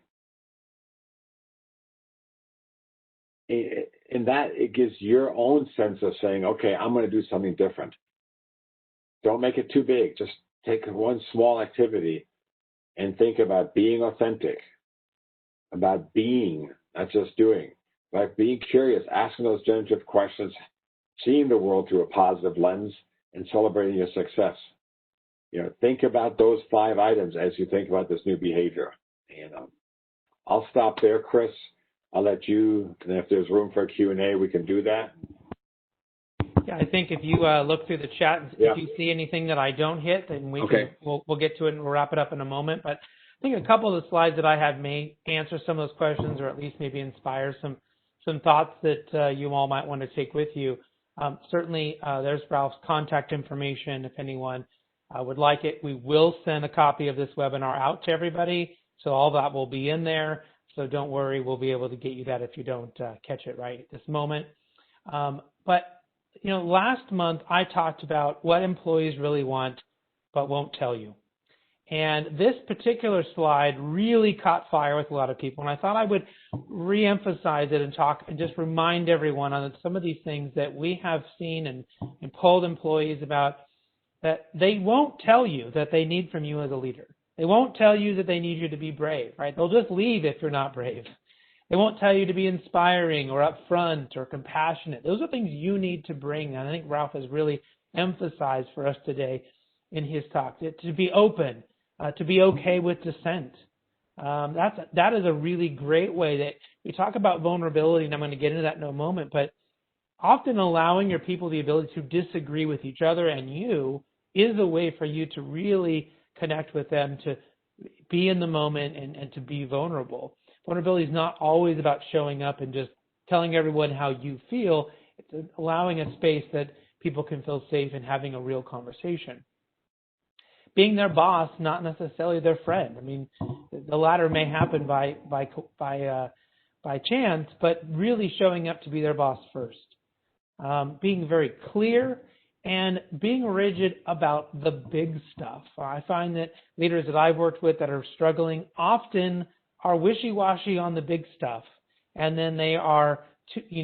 In that, it gives your own sense of saying, okay, I'm going to do something different. Don't make it too big. Just take one small activity and think about being authentic, about being, not just doing, like being curious, asking those generative questions, seeing the world through a positive lens, and celebrating your success. Think about those 5 items as you think about this new behavior. And I'll stop there, Chris. I'll let you, and if there's room for a Q&A, we can do that. Yeah, I think if you look through the chat, if you see anything that I don't hit, then we'll get to it and we'll wrap it up in a moment. But I think a couple of the slides that I have may answer some of those questions, or at least maybe inspire some thoughts that you all might want to take with you. Certainly, there's Ralph's contact information. If anyone would like it, we will send a copy of this webinar out to everybody. So all that will be in there. So don't worry, we'll be able to get you that if you don't catch it right at this moment. But last month I talked about what employees really want but won't tell you. And this particular slide really caught fire with a lot of people. And I thought I would re-emphasize it and talk and just remind everyone on some of these things that we have seen and polled employees about, that they won't tell you that they need from you as a leader. They won't tell you that they need you to be brave, right? They'll just leave if you're not brave. They won't tell you to be inspiring or upfront or compassionate. Those are things you need to bring. And I think Ralph has really emphasized for us today in his talk, to be open, to be okay with dissent. That is a really great way that we talk about vulnerability, and I'm going to get into that in a moment, but often allowing your people the ability to disagree with each other and you is a way for you to really connect with them, to be in the moment and to be vulnerable. Vulnerability is not always about showing up and just telling everyone how you feel. It's allowing a space that people can feel safe and having a real conversation. Being their boss, not necessarily their friend. I mean, the latter may happen by chance, but really showing up to be their boss first. Being very clear and being rigid about the big stuff. I find that leaders that I've worked with that are struggling often are wishy-washy on the big stuff, and then they are,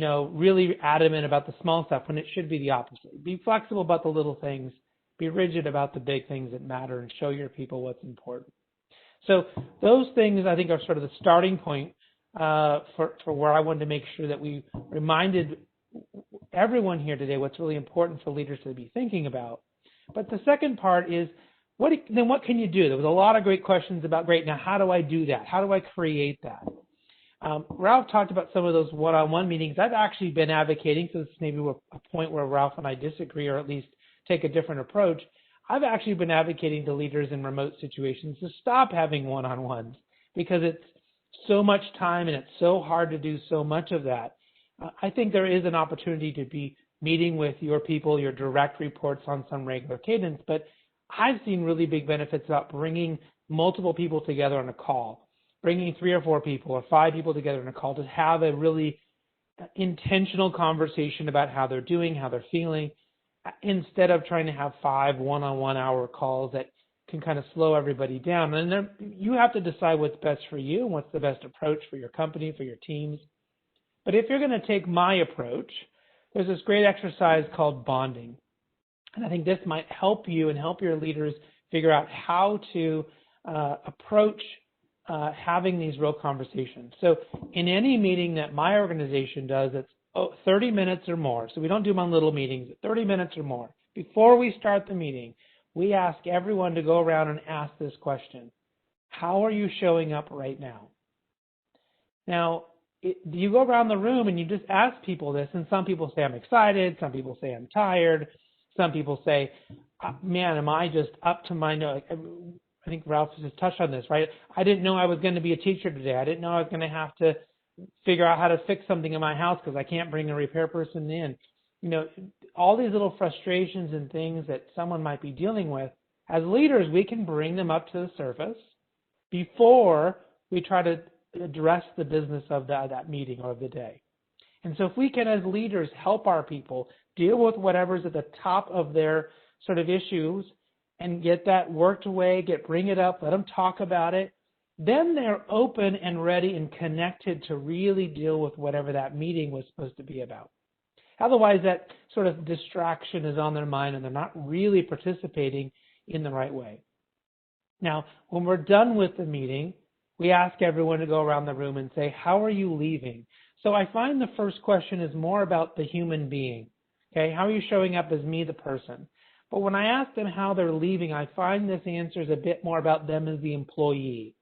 really adamant about the small stuff when it should be the opposite. Be flexible about the little things. Be rigid about the big things that matter, and show your people what's important. So those things, I think, are sort of the starting point for where I wanted to make sure that we reminded everyone here today what's really important for leaders to be thinking about. But the second part is, what can you do? There was a lot of great questions about, great, now how do I do that? How do I create that? Ralph talked about some of those one-on-one meetings. I've actually been advocating, so this is maybe a point where Ralph and I disagree, or at least take a different approach. I've actually been advocating to leaders in remote situations to stop having one-on-ones, because it's so much time and it's so hard to do so much of that. I think there is an opportunity to be meeting with your people, your direct reports on some regular cadence, but I've seen really big benefits about bringing multiple people together on a call, bringing 3 or 4 people or 5 people together on a call to have a really intentional conversation about how they're doing, how they're feeling, instead of trying to have 5 one-on-one hour calls that can kind of slow everybody down. And you have to decide what's best for you and what's the best approach for your company, for your teams. But if you're going to take my approach, there's this great exercise called bonding. And I think this might help you and help your leaders figure out how to approach having these real conversations. So in any meeting that my organization does, it's 30 minutes or more. So we don't do them on little meetings, 30 minutes or more. Before we start the meeting, we ask everyone to go around and ask this question: how are you showing up right now? Now, you go around the room and you just ask people this, and some people say, I'm excited. Some people say, I'm tired. Some people say, man, am I just up to my nose? I think Ralph just touched on this, right? I didn't know I was going to be a teacher today. I didn't know I was going to have to figure out how to fix something in my house because I can't bring a repair person in. All these little frustrations and things that someone might be dealing with, as leaders, we can bring them up to the surface before we try to address the business of that meeting or of the day. And so if we can, as leaders, help our people deal with whatever's at the top of their sort of issues and get that worked away, bring it up, let them talk about it, then they're open and ready and connected to really deal with whatever that meeting was supposed to be about. Otherwise, that sort of distraction is on their mind and they're not really participating in the right way. Now, when we're done with the meeting, we ask everyone to go around the room and say, how are you leaving? So I find the first question is more about the human being. Okay, how are you showing up as me, the person? But when I ask them how they're leaving, I find this answer is a bit more about them as the employee.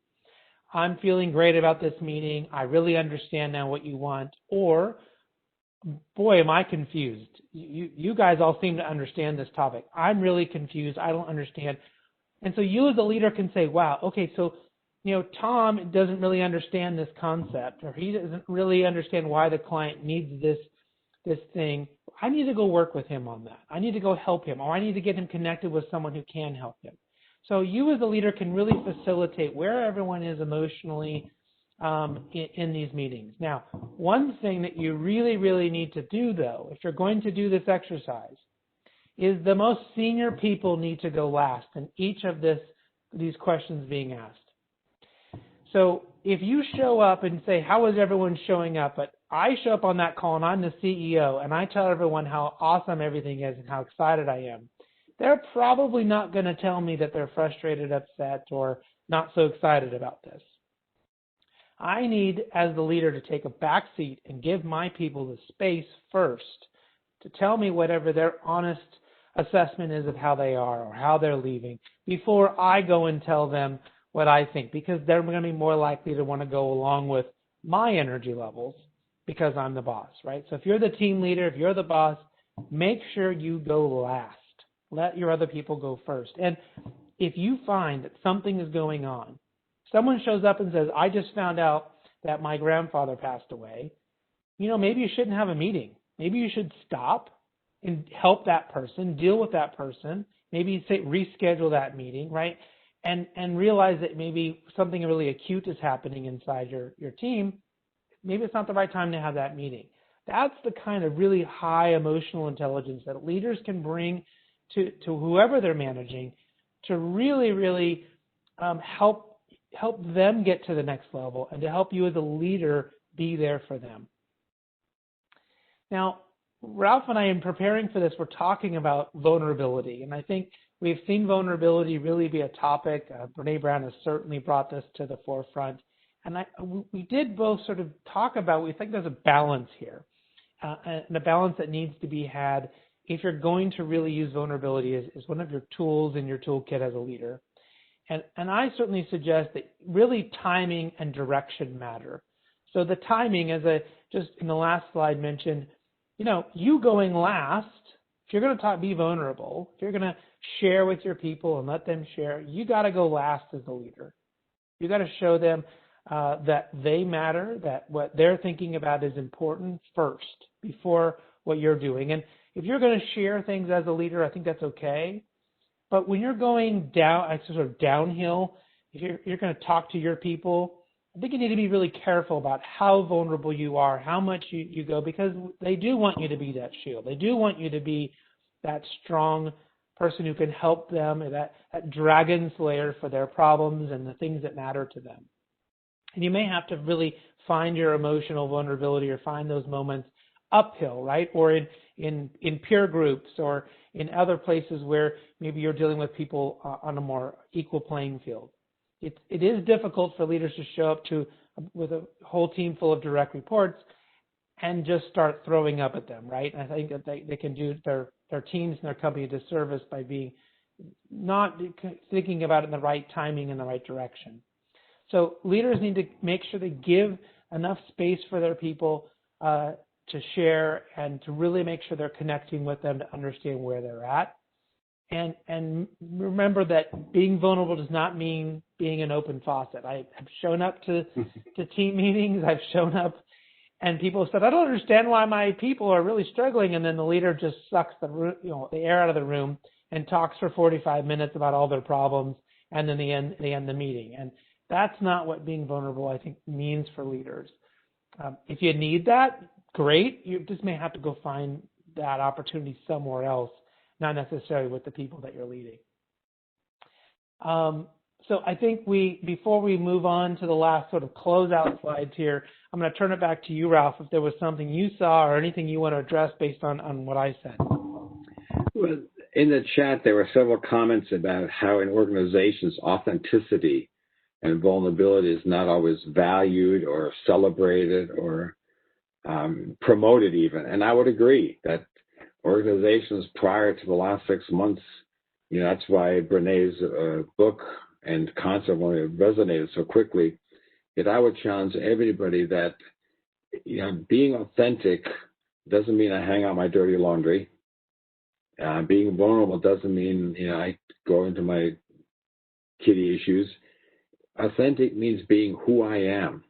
I'm feeling great about this meeting. I really understand now what you want. Or, boy, am I confused. You guys all seem to understand this topic. I'm really confused. I don't understand. And so you as a leader can say, wow, okay, so, Tom doesn't really understand this concept, or he doesn't really understand why the client needs this thing. I need to go work with him on that. I need to go help him, or I need to get him connected with someone who can help him. So you as a leader can really facilitate where everyone is emotionally in these meetings. Now, one thing that you really, really need to do, though, if you're going to do this exercise, is the most senior people need to go last in each of these questions being asked. So if you show up and say, how is everyone showing up? But I show up on that call and I'm the CEO and I tell everyone how awesome everything is and how excited I am, they're probably not going to tell me that they're frustrated, upset, or not so excited about this. I need, as the leader, to take a back seat and give my people the space first to tell me whatever their honest assessment is of how they are or how they're leaving before I go and tell them what I think, because they're going to be more likely to want to go along with my energy levels because I'm the boss, right? So if you're the team leader, if you're the boss, make sure you go last. Let your other people go first. And if you find that something is going on, someone shows up and says, I just found out that my grandfather passed away, maybe you shouldn't have a meeting. Maybe you should stop and help that person, deal with that person, maybe reschedule that meeting, right? And realize that maybe something really acute is happening inside your team. Maybe it's not the right time to have that meeting. That's the kind of really high emotional intelligence that leaders can bring to whoever they're managing to really, really help them get to the next level and to help you as a leader be there for them. Now, Ralph and I, in preparing for this, we're talking about vulnerability, and I think we've seen vulnerability really be a topic. Brene Brown has certainly brought this to the forefront, and we did both sort of talk about, we think there's a balance here, and a balance that needs to be had if you're going to really use vulnerability as one of your tools in your toolkit as a leader. And I certainly suggest that really timing and direction matter. So the timing, as I just in the last slide mentioned, you going last, if you're going to be vulnerable, if you're going to share with your people and let them share, you got to go last as a leader. You got to show them that they matter, that what they're thinking about is important first before what you're doing. And if you're going to share things as a leader, I think that's okay. But when you're going down, sort of downhill, if you're going to talk to your people, I think you need to be really careful about how vulnerable you are, how much you go, because they do want you to be that shield. They do want you to be that strong person who can help them, that dragon slayer for their problems and the things that matter to them. And you may have to really find your emotional vulnerability or find those moments uphill, right? Or in peer groups or in other places where maybe you're dealing with people on a more equal playing field. It is difficult for leaders to show up with a whole team full of direct reports and just start throwing up at them, right? And I think that they can do their teams and their company a disservice by being not thinking about it in the right timing and the right direction. So leaders need to make sure they give enough space for their people to share and to really make sure they're connecting with them to understand where they're at. And remember that being vulnerable does not mean being an open faucet. I have shown up to team meetings. I've shown up and people have said, I don't understand why my people are really struggling. And then the leader just sucks the air out of the room and talks for 45 minutes about all their problems. And then they end the meeting. And that's not what being vulnerable, I think, means for leaders. If you need that, great. You just may have to go find that opportunity somewhere else, not necessarily with the people that you're leading. So I think before we move on to the last sort of closeout slides here, I'm going to turn it back to you, Ralph, if there was something you saw or anything you want to address based on what I said. Well, in the chat, there were several comments about how in organizations, authenticity and vulnerability is not always valued or celebrated or promoted even. And I would agree that organizations prior to the last 6 months, that's why Brené's book and concept resonated so quickly, that I would challenge everybody that, being authentic doesn't mean I hang out my dirty laundry. Being vulnerable doesn't mean, I go into my kitty issues. Authentic means being who I am.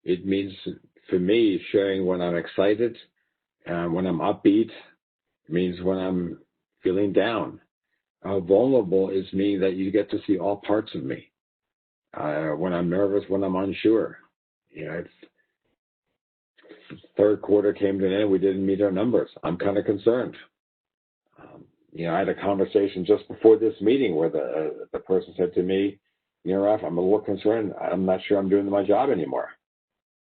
It means, for me, sharing when I'm excited, when I'm upbeat. It means when I'm feeling down. Vulnerable is meaning that you get to see all parts of me. When I'm nervous, when I'm unsure. If third quarter came to an end, we didn't meet our numbers. I'm kind of concerned. I had a conversation just before this meeting where the person said to me, Ralph, I'm a little concerned. I'm not sure I'm doing my job anymore.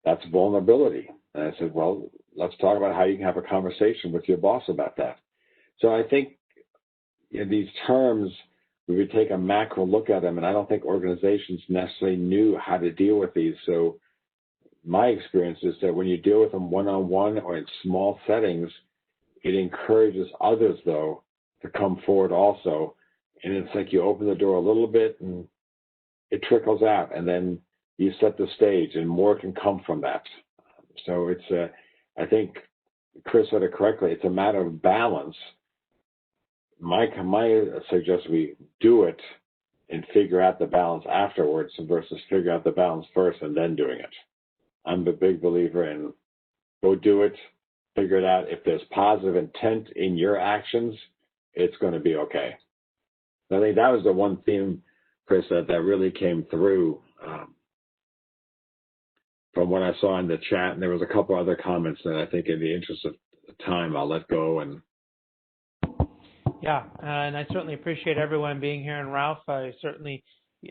That's vulnerability. And I said, well, let's talk about how you can have a conversation with your boss about that. So I think these terms, we would take a macro look at them, and I don't think organizations necessarily knew how to deal with these. So my experience is that when you deal with them one-on-one or in small settings, it encourages others, though, to come forward also. And it's like you open the door a little bit and it trickles out, and then you set the stage and more can come from that. So it's, I think Chris said it correctly, it's a matter of balance. My suggestion, we do it and figure out the balance afterwards versus figure out the balance first and then doing it. I'm a big believer in go do it, figure it out. If there's positive intent in your actions, it's going to be okay. I think that was the one theme, Chris, that really came through from what I saw in the chat. And there was a couple other comments that I think in the interest of time, I'll let go. And yeah, and I certainly appreciate everyone being here. And Ralph, certainly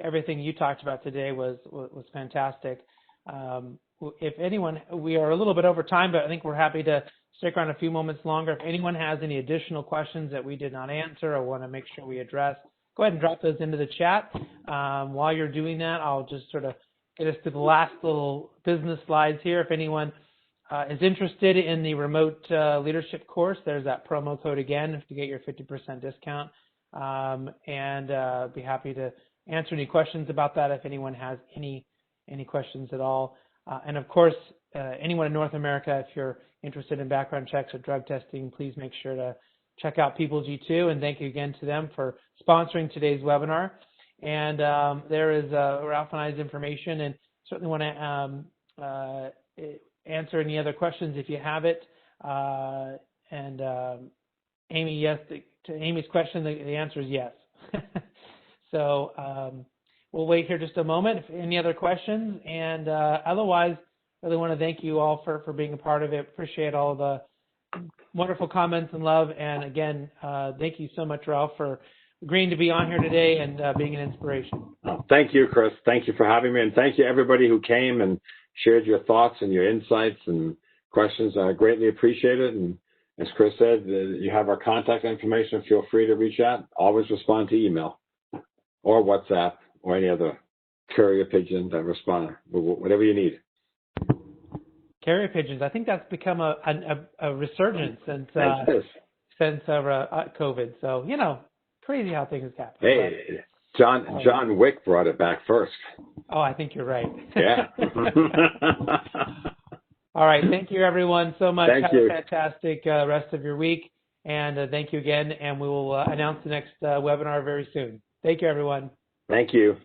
everything you talked about today was fantastic. If anyone, we are a little bit over time, but I think we're happy to stick around a few moments longer. If anyone has any additional questions that we did not answer or want to make sure we address, go ahead and drop those into the chat. While you're doing that, I'll just sort of get us to the last little business slides here. If anyone is interested in the remote leadership course, there's that promo code again to get your 50% discount. And be happy to answer any questions about that if anyone has any questions at all. And of course, anyone in North America, if you're interested in background checks or drug testing, please make sure to check out People G2, and thank you again to them for sponsoring today's webinar. And there is Ralph and I's information, and certainly want to answer any other questions if you have it. And Amy, yes, to Amy's question, the answer is yes. So we'll wait here just a moment if any other questions. And otherwise, I really want to thank you all for being a part of it. Appreciate all the wonderful comments and love. And again, thank you so much, Ralph, for agreeing to be on here today and being an inspiration. Thank you, Chris. Thank you for having me. And thank you, everybody who came and shared your thoughts and your insights and questions. I greatly appreciate it. And as Chris said, you have our contact information. Feel free to reach out. Always respond to email or WhatsApp or any other carrier pigeon that respond, whatever you need. Carrier pigeons. I think that's become a resurgence since COVID. So, crazy how things happen. Hey, John Wick brought it back first. Oh, I think you're right. Yeah. All right. Thank you, everyone, so much. Thank Have you. a fantastic rest of your week. And thank you again. And we will announce the next webinar very soon. Thank you, everyone. Thank you.